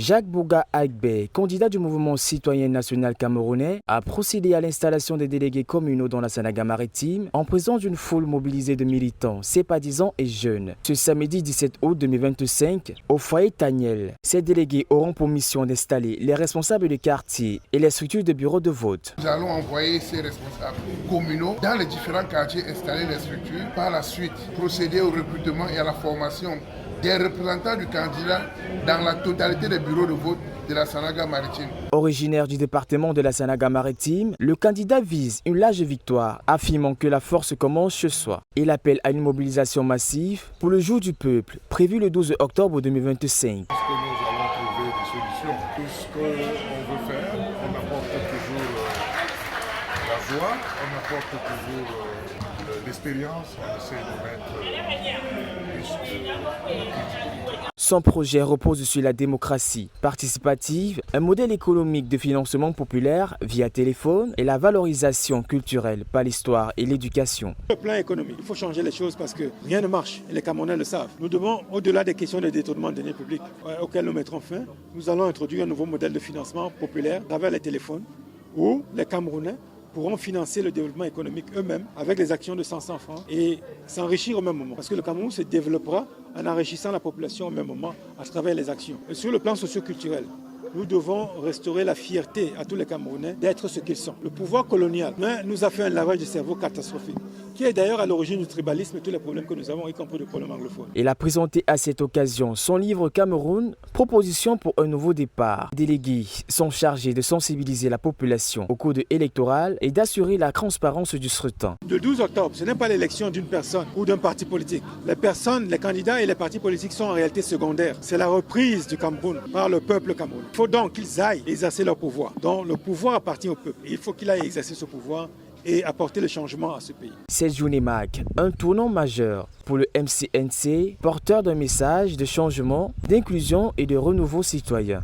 Jacques Bouga Agbe, candidat du mouvement citoyen national camerounais, a procédé à l'installation des délégués communaux dans la Sanaga-Maritime en présence d'une foule mobilisée de militants, sympathisants et jeunes. Ce samedi 17 août 2025, au foyer Taniel, ces délégués auront pour mission d'installer les responsables de quartier et les structures de bureaux de vote. Nous allons envoyer ces responsables communaux dans les différents quartiers, installer les structures. Par la suite, procéder au recrutement et à la formation des représentants du candidat dans la totalité des bureaux de vote de la Sanaga-Maritime. Originaire du département de la Sanaga-Maritime, le candidat vise une large victoire, affirmant que la force commence chez soi. Il appelle à une mobilisation massive pour le jour du peuple, prévu le 12 octobre 2025. Parce que nous allons trouver des solutions. Tout ce qu'on veut faire, on apporte toujours la joie, on apporte toujours l'expérience, on essaie de mettre Son projet repose sur la démocratie participative, un modèle économique de financement populaire via téléphone et la valorisation culturelle par l'histoire et l'éducation. Le plan économique, il faut changer les choses parce que rien ne marche et les Camerounais le savent. Nous devons, au-delà des questions de détournement de deniers publics auxquelles nous mettrons fin, nous allons introduire un nouveau modèle de financement populaire à travers les téléphones où les Camerounais pourront financer le développement économique eux-mêmes avec les actions de 500 francs et s'enrichir au même moment. Parce que le Cameroun se développera en enrichissant la population au même moment à travers les actions. Et sur le plan socio-culturel, nous devons restaurer la fierté à tous les Camerounais d'être ce qu'ils sont. Le pouvoir colonial nous a fait un lavage de cerveau catastrophique, qui est d'ailleurs à l'origine du tribalisme et tous les problèmes que nous avons, y compris le problème anglophone. Il a présenté à cette occasion son livre Cameroun, proposition pour un nouveau départ. Les délégués sont chargés de sensibiliser la population au code électoral et d'assurer la transparence du scrutin. Le 12 octobre, ce n'est pas l'élection d'une personne ou d'un parti politique. Les personnes, les candidats et les partis politiques sont en réalité secondaires. C'est la reprise du Cameroun par le peuple camerounais. Il faut donc qu'ils aillent exercer leur pouvoir. Donc le pouvoir appartient au peuple. Et il faut qu'il aille exercer ce pouvoir et apporter le changement à ce pays. Cette journée marque un tournant majeur pour le MCNC, porteur d'un message de changement, d'inclusion et de renouveau citoyen.